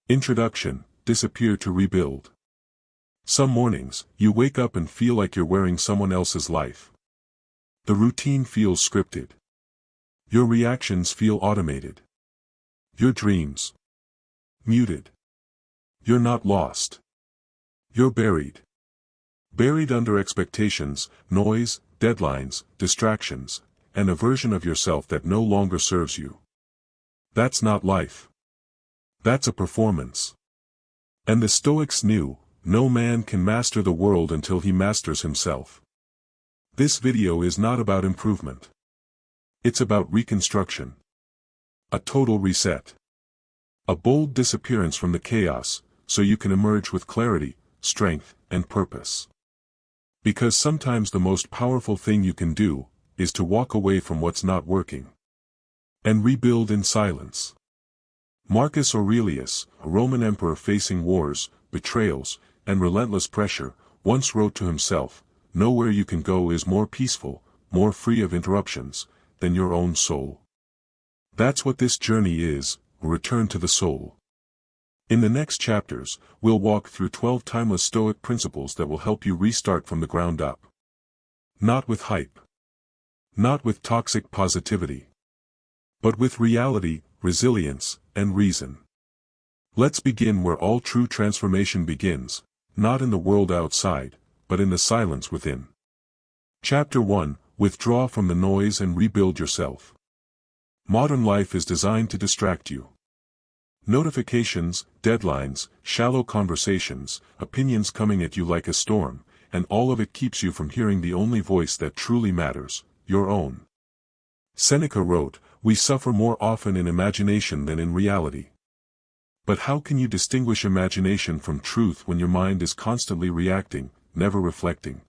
Introduction, disappear to rebuild. Some mornings, you wake up and feel like you're wearing someone else's life. The routine feels scripted. Your reactions feel automated. Your dreams muted. You're not lost. You're buried. Buried under expectations, noise, deadlines, distractions, and a version of yourself that no longer serves you. That's not life. That's a performance. And the Stoics knew, no man can master the world until he masters himself. This video is not about improvement. It's about reconstruction. A total reset. A bold disappearance from the chaos, so you can emerge with clarity, strength, and purpose. Because sometimes the most powerful thing you can do, is to walk away from what's not working. And rebuild in silence. Marcus Aurelius, a Roman emperor facing wars, betrayals, and relentless pressure, once wrote to himself, "Nowhere you can go is more peaceful, more free of interruptions, than your own soul." That's what this journey is, a return to the soul. In the next chapters, we'll walk through 12 timeless Stoic principles that will help you restart from the ground up. Not with hype. Not with toxic positivity. But with reality, resilience, and reason. Let's begin where all true transformation begins, not in the world outside, but in the silence within. Chapter 1, Withdraw from the noise and rebuild yourself. Modern life is designed to distract you. Notifications, deadlines, shallow conversations, opinions coming at you like a storm, and all of it keeps you from hearing the only voice that truly matters, your own. Seneca wrote, "We suffer more often in imagination than in reality." But how can you distinguish imagination from truth when your mind is constantly reacting, never reflecting?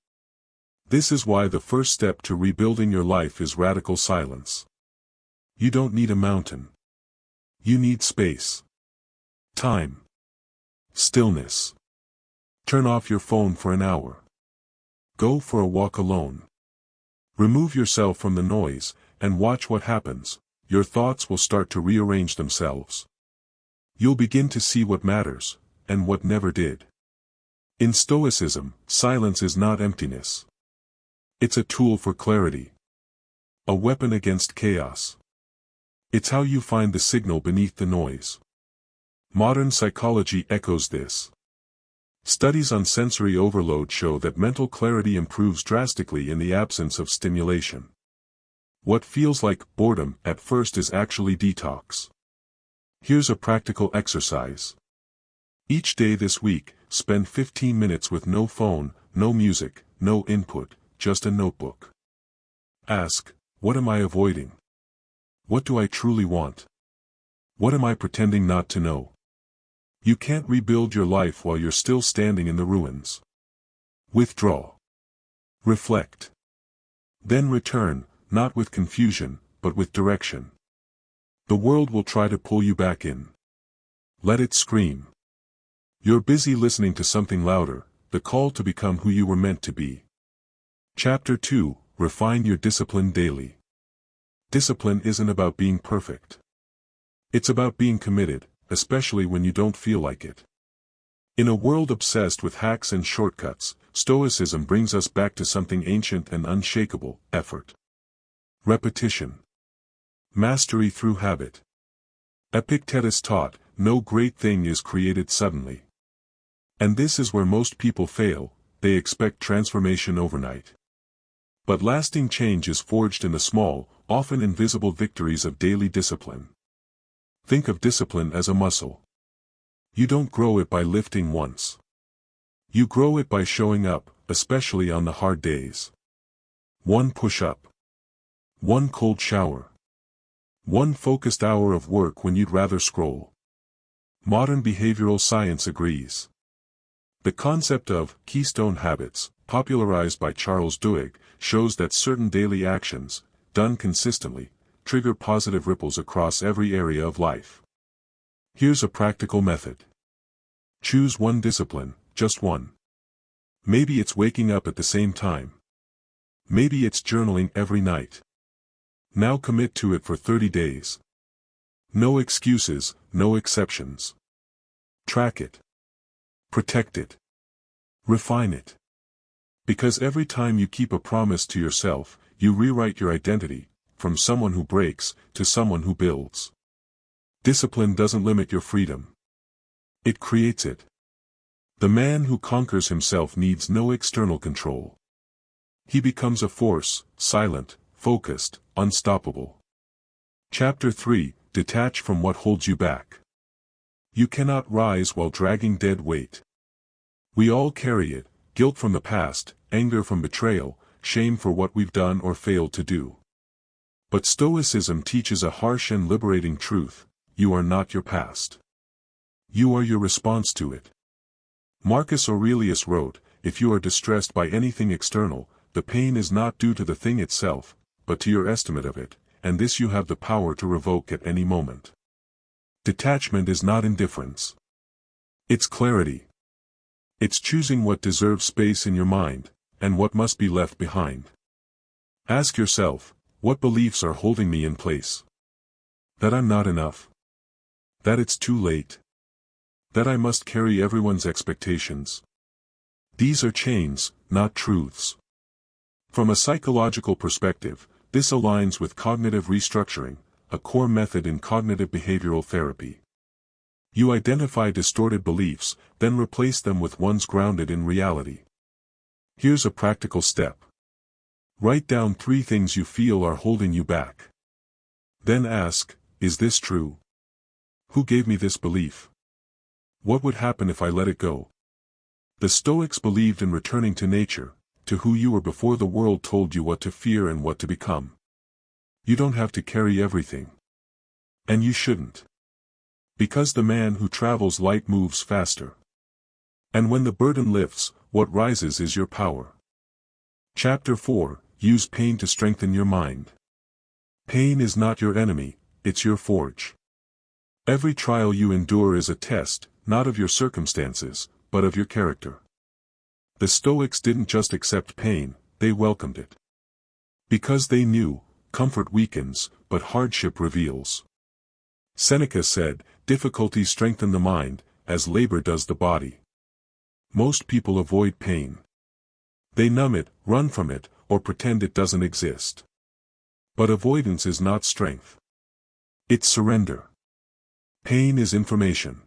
This is why the first step to rebuilding your life is radical silence. You don't need a mountain. You need space. Time. Stillness. Turn off your phone for an hour. Go for a walk alone. Remove yourself from the noise, and watch what happens. Your thoughts will start to rearrange themselves. You'll begin to see what matters, and what never did. In Stoicism, silence is not emptiness. It's a tool for clarity. A weapon against chaos. It's how you find the signal beneath the noise. Modern psychology echoes this. Studies on sensory overload show that mental clarity improves drastically in the absence of stimulation. What feels like boredom at first is actually detox. Here's a practical exercise. Each day this week, spend 15 minutes with no phone, no music, no input, just a notebook. Ask, what am I avoiding? What do I truly want? What am I pretending not to know? You can't rebuild your life while you're still standing in the ruins. Withdraw. Reflect. Then return, not with confusion, but with direction. The world will try to pull you back in. Let it scream. You're busy listening to something louder, the call to become who you were meant to be. Chapter 2, Refine your discipline daily. Discipline isn't about being perfect. It's about being committed, especially when you don't feel like it. In a world obsessed with hacks and shortcuts, Stoicism brings us back to something ancient and unshakable: effort. Repetition. Mastery through habit. Epictetus taught, no great thing is created suddenly. And this is where most people fail, they expect transformation overnight. But lasting change is forged in the small, often invisible victories of daily discipline. Think of discipline as a muscle. You don't grow it by lifting once. You grow it by showing up, especially on the hard days. One push-up. One cold shower. One focused hour of work when you'd rather scroll. Modern behavioral science agrees. The concept of keystone habits, popularized by Charles Duhigg, shows that certain daily actions, done consistently, trigger positive ripples across every area of life. Here's a practical method. Choose one discipline, just one. Maybe it's waking up at the same time. Maybe it's journaling every night. Now commit to it for 30 days. No excuses, no exceptions. Track it. Protect it. Refine it. Because every time you keep a promise to yourself, you rewrite your identity, from someone who breaks, to someone who builds. Discipline doesn't limit your freedom. It creates it. The man who conquers himself needs no external control. He becomes a force, silent, focused, unstoppable. Chapter 3: Detach from what holds you back. You cannot rise while dragging dead weight. We all carry it: guilt from the past, anger from betrayal, shame for what we've done or failed to do. But Stoicism teaches a harsh and liberating truth: you are not your past. You are your response to it. Marcus Aurelius wrote, "If you are distressed by anything external, the pain is not due to the thing itself, but to your estimate of it, and this you have the power to revoke at any moment." Detachment is not indifference. It's clarity. It's choosing what deserves space in your mind, and what must be left behind. Ask yourself, what beliefs are holding me in place? That I'm not enough? That it's too late? That I must carry everyone's expectations? These are chains, not truths. From a psychological perspective, this aligns with cognitive restructuring, a core method in cognitive behavioral therapy. You identify distorted beliefs, then replace them with ones grounded in reality. Here's a practical step. Write down 3 things you feel are holding you back. Then ask, is this true? Who gave me this belief? What would happen if I let it go? The Stoics believed in returning to nature, to who you were before the world told you what to fear and what to become. You don't have to carry everything. And you shouldn't. Because the man who travels light moves faster. And when the burden lifts, what rises is your power. Chapter 4: Use pain to strengthen your mind. Pain is not your enemy, it's your forge. Every trial you endure is a test, not of your circumstances, but of your character. The Stoics didn't just accept pain, they welcomed it. Because they knew, comfort weakens, but hardship reveals. Seneca said, difficulties strengthen the mind, as labor does the body. Most people avoid pain. They numb it, run from it, or pretend it doesn't exist. But avoidance is not strength. It's surrender. Pain is information.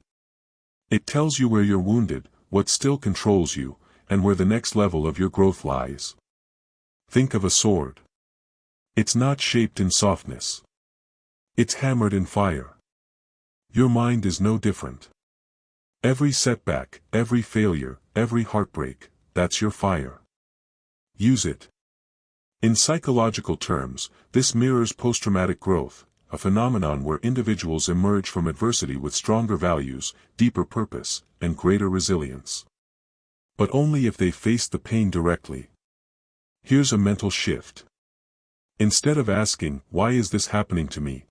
It tells you where you're wounded, what still controls you, and where the next level of your growth lies. Think of a sword. It's not shaped in softness. It's hammered in fire. Your mind is no different. Every setback, every failure, every heartbreak, that's your fire. Use it. In psychological terms, this mirrors post-traumatic growth, a phenomenon where individuals emerge from adversity with stronger values, deeper purpose, and greater resilience. But only if they face the pain directly. Here's a mental shift. Instead of asking, why is this happening to me?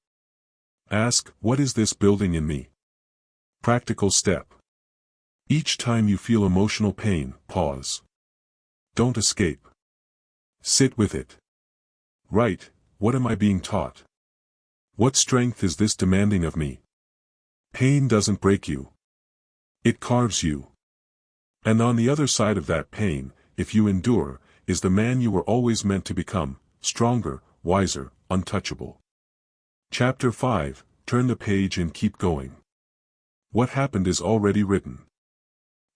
Ask, what is this building in me? Practical step. Each time you feel emotional pain, pause. Don't escape. Sit with it. Write, what am I being taught? What strength is this demanding of me? Pain doesn't break you. It carves you. And on the other side of that pain, if you endure, is the man you were always meant to become, stronger, wiser, untouchable. Chapter 5: Turn the page and keep going. What happened is already written.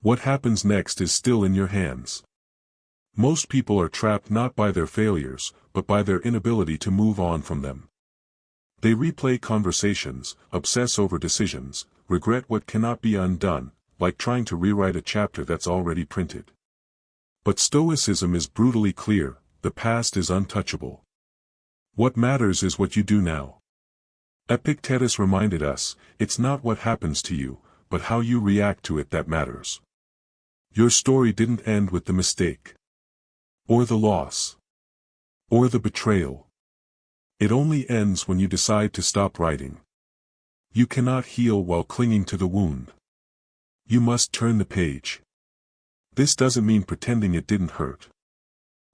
What happens next is still in your hands. Most people are trapped not by their failures, but by their inability to move on from them. They replay conversations, obsess over decisions, regret what cannot be undone, like trying to rewrite a chapter that's already printed. But Stoicism is brutally clear: the past is untouchable. What matters is what you do now. Epictetus reminded us, it's not what happens to you, but how you react to it that matters. Your story didn't end with the mistake. Or the loss. Or the betrayal. It only ends when you decide to stop writing. You cannot heal while clinging to the wound. You must turn the page. This doesn't mean pretending it didn't hurt.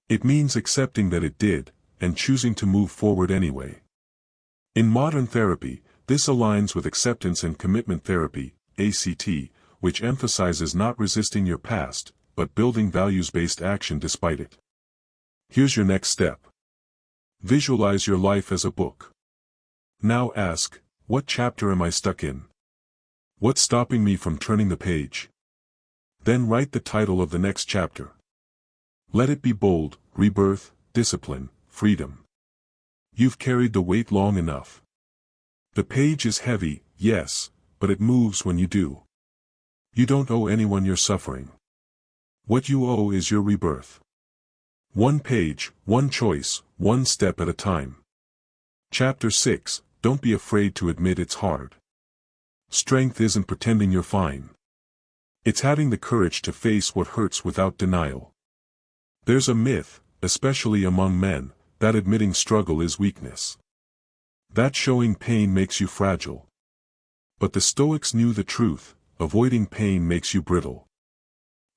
It means accepting that it did, and choosing to move forward anyway. In modern therapy, this aligns with acceptance and commitment therapy, ACT, which emphasizes not resisting your past, but building values-based action despite it. Here's your next step. Visualize your life as a book. Now ask, what chapter am I stuck in? What's stopping me from turning the page? Then write the title of the next chapter. Let it be bold: rebirth, discipline, freedom. You've carried the weight long enough. The page is heavy, yes, but it moves when you do. You don't owe anyone your suffering. What you owe is your rebirth. One page, one choice, one step at a time. Chapter 6, don't be afraid to admit it's hard. Strength isn't pretending you're fine. It's having the courage to face what hurts without denial. There's a myth, especially among men, that admitting struggle is weakness. That showing pain makes you fragile. But the Stoics knew the truth: avoiding pain makes you brittle.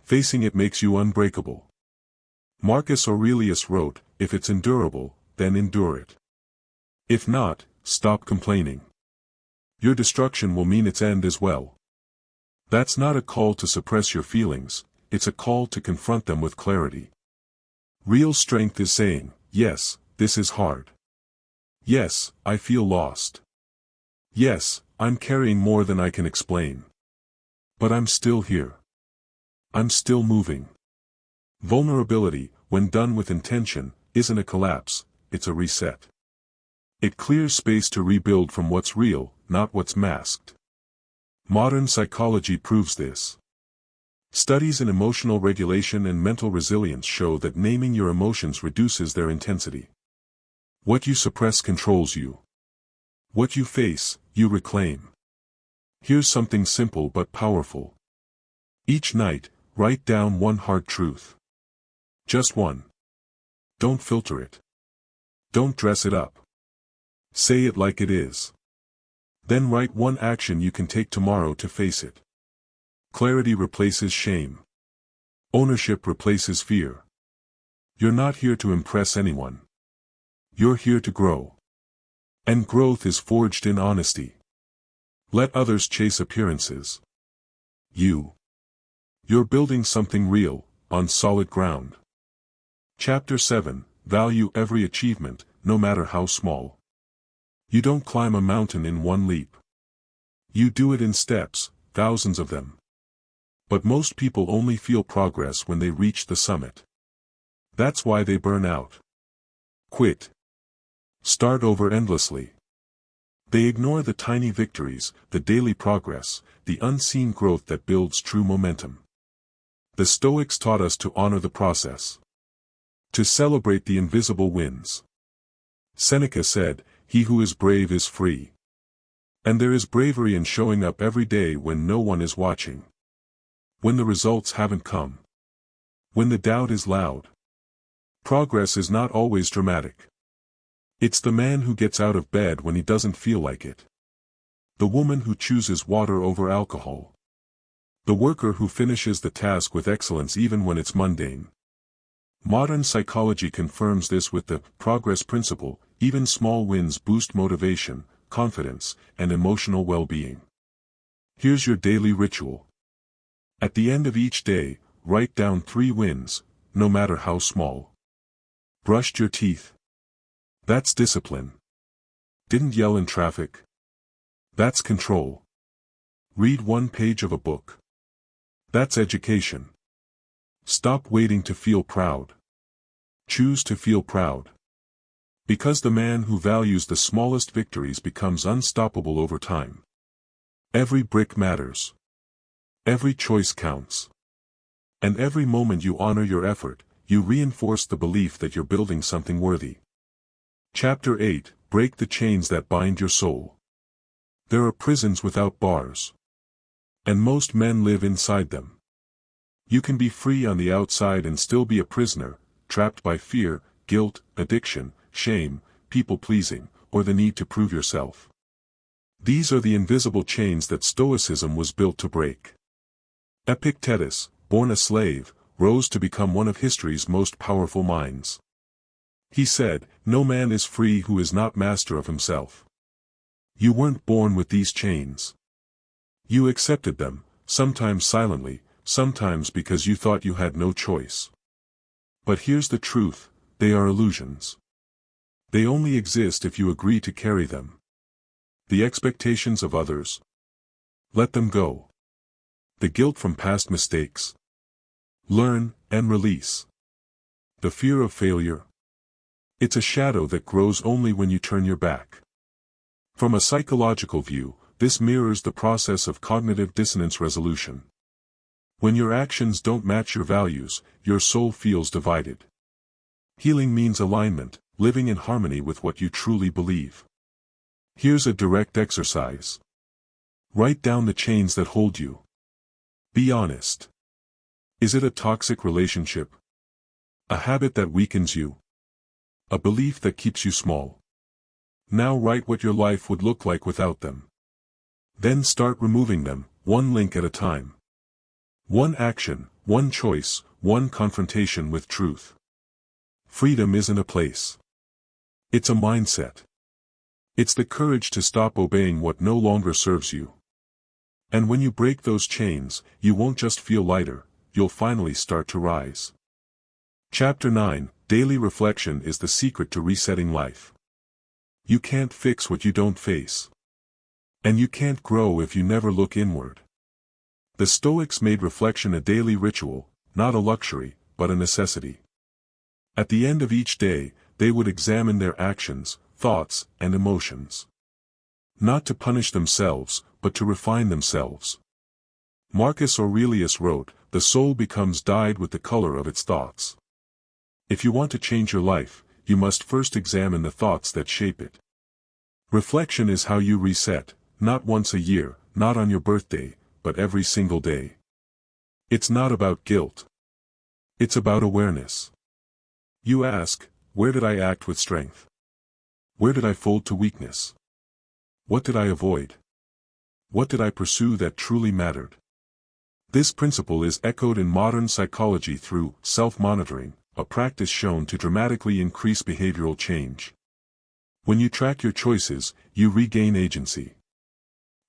Facing it makes you unbreakable. Marcus Aurelius wrote, "If it's endurable, then endure it. If not, stop complaining. Your destruction will mean its end as well." That's not a call to suppress your feelings, it's a call to confront them with clarity. Real strength is saying, yes, this is hard. Yes, I feel lost. Yes, I'm carrying more than I can explain. But I'm still here. I'm still moving. Vulnerability, when done with intention, isn't a collapse, it's a reset. It clears space to rebuild from what's real, not what's masked. Modern psychology proves this. Studies in emotional regulation and mental resilience show that naming your emotions reduces their intensity. What you suppress controls you. What you face, you reclaim. Here's something simple but powerful. Each night, write down one hard truth. Just one. Don't filter it. Don't dress it up. Say it like it is. Then write one action you can take tomorrow to face it. Clarity replaces shame. Ownership replaces fear. You're not here to impress anyone. You're here to grow. And growth is forged in honesty. Let others chase appearances. You're building something real, on solid ground. Chapter 7, value every achievement, no matter how small. You don't climb a mountain in one leap. You do it in steps, thousands of them. But most people only feel progress when they reach the summit. That's why they burn out. Quit. Start over endlessly. They ignore the tiny victories, the daily progress, the unseen growth that builds true momentum. The Stoics taught us to honor the process. To celebrate the invisible wins. Seneca said, "He who is brave is free." And there is bravery in showing up every day when no one is watching. When the results haven't come. When the doubt is loud. Progress is not always dramatic. It's the man who gets out of bed when he doesn't feel like it. The woman who chooses water over alcohol. The worker who finishes the task with excellence even when it's mundane. Modern psychology confirms this with the progress principle: even small wins boost motivation, confidence, and emotional well-being. Here's your daily ritual. At the end of each day, write down 3 wins, no matter how small. Brushed your teeth. That's discipline. Didn't yell in traffic. That's control. Read one page of a book. That's education. Stop waiting to feel proud. Choose to feel proud. Because the man who values the smallest victories becomes unstoppable over time. Every brick matters. Every choice counts. And every moment you honor your effort, you reinforce the belief that you're building something worthy. Chapter 8, break the chains that bind your soul. There are prisons without bars. And most men live inside them. You can be free on the outside and still be a prisoner, trapped by fear, guilt, addiction, shame, people-pleasing, or the need to prove yourself. These are the invisible chains that Stoicism was built to break. Epictetus, born a slave, rose to become one of history's most powerful minds. He said, "No man is free who is not master of himself." You weren't born with these chains. You accepted them, sometimes silently, sometimes because you thought you had no choice. But here's the truth, they are illusions. They only exist if you agree to carry them. The expectations of others. Let them go. The guilt from past mistakes. Learn and release. The fear of failure. It's a shadow that grows only when you turn your back. From a psychological view, this mirrors the process of cognitive dissonance resolution. When your actions don't match your values, your soul feels divided. Healing means alignment, living in harmony with what you truly believe. Here's a direct exercise. Write down the chains that hold you. Be honest. Is it a toxic relationship? A habit that weakens you? A belief that keeps you small? Now write what your life would look like without them. Then start removing them, one link at a time. One action, one choice, one confrontation with truth. Freedom isn't a place. It's a mindset. It's the courage to stop obeying what no longer serves you. And when you break those chains, you won't just feel lighter, you'll finally start to rise. Chapter 9, Daily Reflection is the secret to resetting life. You can't fix what you don't face. And you can't grow if you never look inward. The Stoics made reflection a daily ritual, not a luxury, but a necessity. At the end of each day, they would examine their actions, thoughts, and emotions. Not to punish themselves, but to refine themselves. Marcus Aurelius wrote, "The soul becomes dyed with the color of its thoughts." If you want to change your life, you must first examine the thoughts that shape it. Reflection is how you reset, not once a year, not on your birthday, but every single day. It's not about guilt. It's about awareness. You ask, where did I act with strength? Where did I fold to weakness? What did I avoid? What did I pursue that truly mattered? This principle is echoed in modern psychology through self-monitoring, a practice shown to dramatically increase behavioral change. When you track your choices, you regain agency.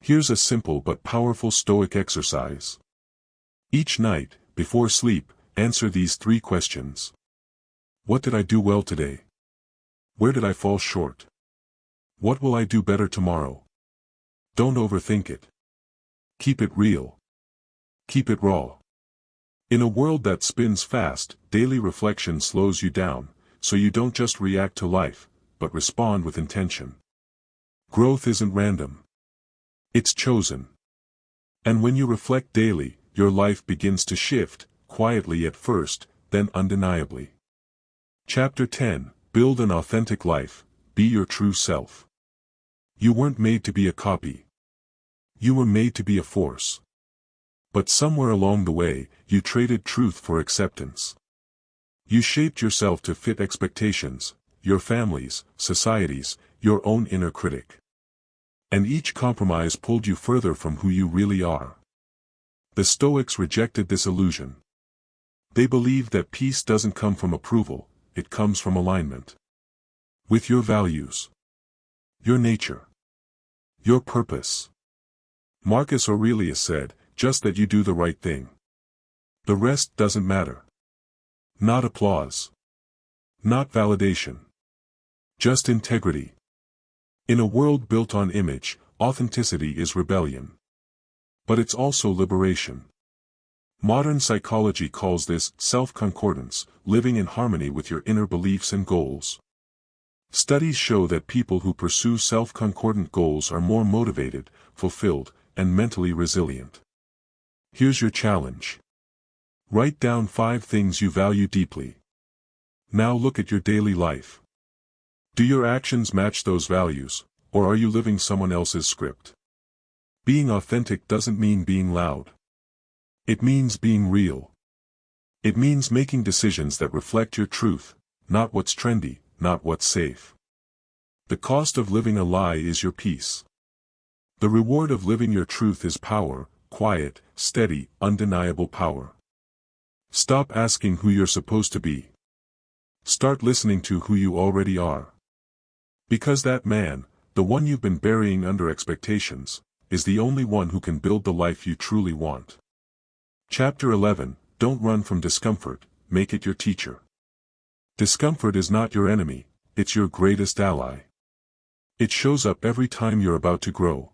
Here's a simple but powerful Stoic exercise. Each night, before sleep, answer these 3 questions. What did I do well today? Where did I fall short? What will I do better tomorrow? Don't overthink it. Keep it real. Keep it raw. In a world that spins fast, daily reflection slows you down, so you don't just react to life, but respond with intention. Growth isn't random. It's chosen. And when you reflect daily, your life begins to shift, quietly at first, then undeniably. Chapter 10, Build an Authentic Life, Be Your True Self. You weren't made to be a copy. You were made to be a force. But somewhere along the way, you traded truth for acceptance. You shaped yourself to fit expectations, your family's, society's, your own inner critic. And each compromise pulled you further from who you really are. The Stoics rejected this illusion. They believed that peace doesn't come from approval, it comes from alignment. With your values. Your nature. Your purpose. Marcus Aurelius said, just that you do the right thing. The rest doesn't matter. Not applause. Not validation. Just integrity. In a world built on image, authenticity is rebellion. But it's also liberation. Modern psychology calls this self-concordance, living in harmony with your inner beliefs and goals. Studies show that people who pursue self-concordant goals are more motivated, fulfilled, and mentally resilient. Here's your challenge. Write down 5 things you value deeply. Now look at your daily life. Do your actions match those values, or are you living someone else's script? Being authentic doesn't mean being loud. It means being real. It means making decisions that reflect your truth, not what's trendy, not what's safe. The cost of living a lie is your peace. The reward of living your truth is power, quiet, steady, undeniable power. Stop asking who you're supposed to be. Start listening to who you already are. Because that man, the one you've been burying under expectations, is the only one who can build the life you truly want. Chapter 11, Don't run from discomfort, make it your teacher. Discomfort is not your enemy, it's your greatest ally. It shows up every time you're about to grow.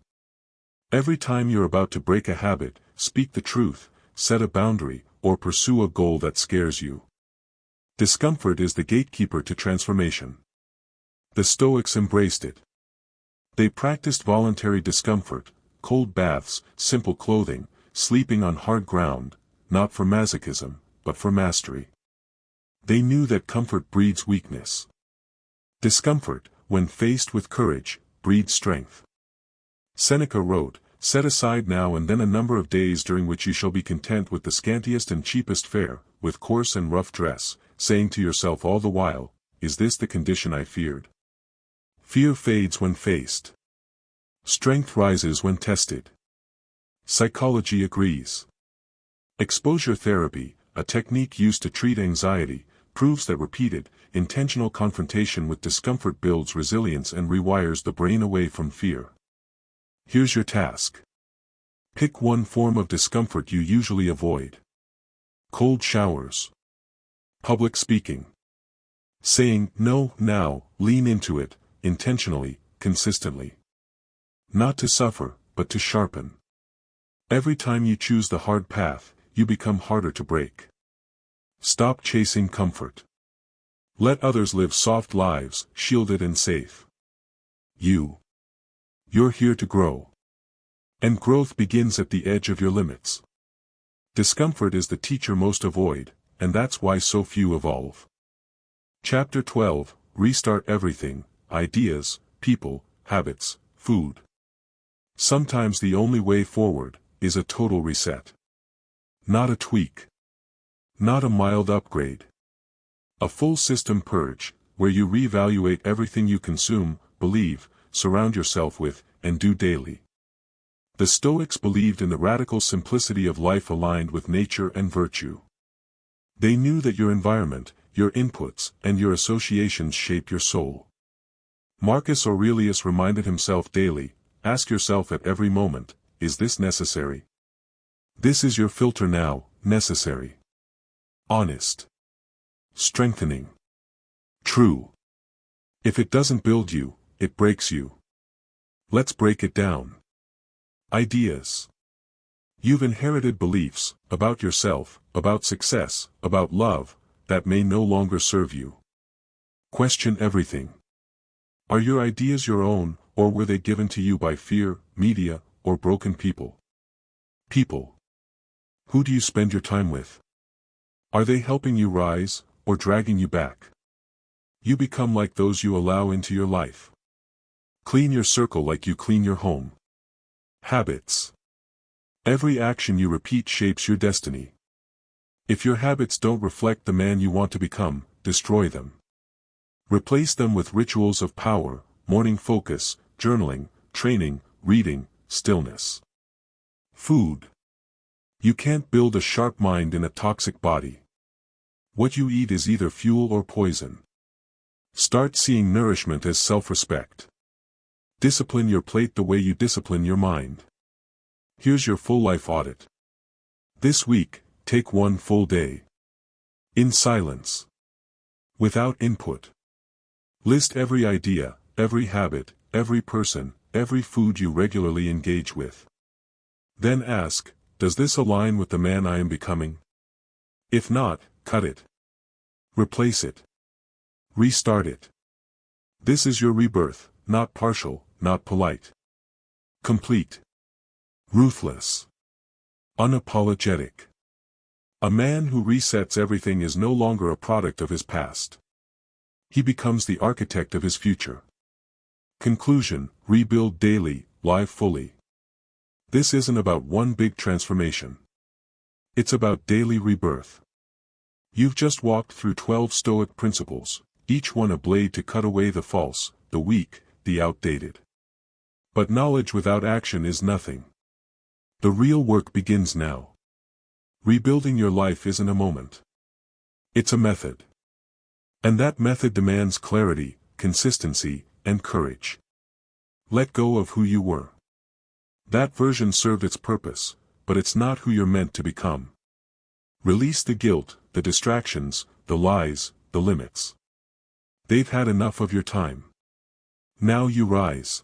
Every time you're about to break a habit, speak the truth, set a boundary, or pursue a goal that scares you. Discomfort is the gatekeeper to transformation. The Stoics embraced it. They practiced voluntary discomfort, cold baths, simple clothing, sleeping on hard ground, not for masochism, but for mastery. They knew that comfort breeds weakness. Discomfort, when faced with courage, breeds strength. Seneca wrote, "Set aside now and then a number of days during which you shall be content with the scantiest and cheapest fare, with coarse and rough dress, saying to yourself all the while, is this the condition I feared?" Fear fades when faced. Strength rises when tested. Psychology agrees. Exposure therapy, a technique used to treat anxiety, proves that repeated, intentional confrontation with discomfort builds resilience and rewires the brain away from fear. Here's your task. Pick one form of discomfort you usually avoid. Cold showers. Public speaking. Saying no now, lean into it, intentionally, consistently. Not to suffer, but to sharpen. Every time you choose the hard path, you become harder to break. Stop chasing comfort. Let others live soft lives, shielded and safe. You're here to grow. And growth begins at the edge of your limits. Discomfort is the teacher most avoid, and that's why so few evolve. Chapter 12, Restart Everything, Ideas, People, Habits, Food. Sometimes the only way forward is a total reset. Not a tweak. Not a mild upgrade. A full system purge, where you reevaluate everything you consume, believe, surround yourself with, and do daily. The Stoics believed in the radical simplicity of life aligned with nature and virtue. They knew that your environment, your inputs, and your associations shape your soul. Marcus Aurelius reminded himself daily, ask yourself at every moment, is this necessary? This is your filter now, necessary. Honest. Strengthening. True. If it doesn't build you, it breaks you. Let's break it down. Ideas. You've inherited beliefs, about yourself, about success, about love, that may no longer serve you. Question everything. Are your ideas your own, or were they given to you by fear, media, or broken people? People. Who do you spend your time with? Are they helping you rise, or dragging you back? You become like those you allow into your life. Clean your circle like you clean your home. Habits. Every action you repeat shapes your destiny. If your habits don't reflect the man you want to become, destroy them. Replace them with rituals of power, morning focus, journaling, training, reading, stillness. Food. You can't build a sharp mind in a toxic body. What you eat is either fuel or poison. Start seeing nourishment as self-respect. Discipline your plate the way you discipline your mind. Here's your full life audit. This week, take one full day. In silence. Without input. List every idea, every habit, every person, every food you regularly engage with. Then ask, does this align with the man I am becoming? If not, cut it. Replace it. Restart it. This is your rebirth, not partial, not polite. Complete. Ruthless. Unapologetic. A man who resets everything is no longer a product of his past. He becomes the architect of his future. Conclusion, rebuild daily, live fully. This isn't about one big transformation. It's about daily rebirth. You've just walked through 12 Stoic principles, each one a blade to cut away the false, the weak, the outdated. But knowledge without action is nothing. The real work begins now. Rebuilding your life isn't a moment. It's a method. And that method demands clarity, consistency, and courage. Let go of who you were. That version served its purpose, but it's not who you're meant to become. Release the guilt, the distractions, the lies, the limits. They've had enough of your time. Now you rise.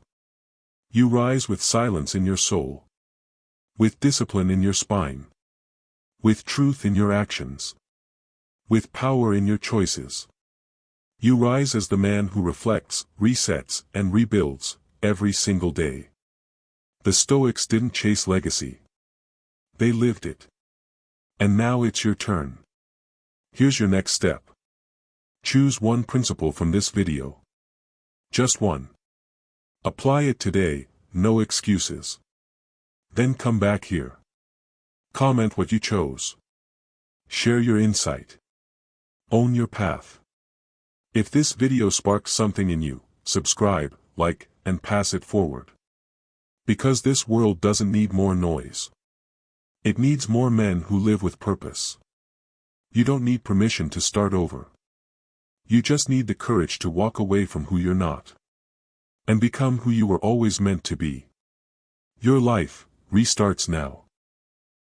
You rise with silence in your soul. With discipline in your spine. With truth in your actions. With power in your choices. You rise as the man who reflects, resets, and rebuilds, every single day. The Stoics didn't chase legacy. They lived it. And now it's your turn. Here's your next step. Choose one principle from this video. Just one. Apply it today, no excuses. Then come back here. Comment what you chose. Share your insight. Own your path. If this video sparks something in you, subscribe, like, and pass it forward. Because this world doesn't need more noise. It needs more men who live with purpose. You don't need permission to start over. You just need the courage to walk away from who you're not. And become who you were always meant to be. Your life restarts now.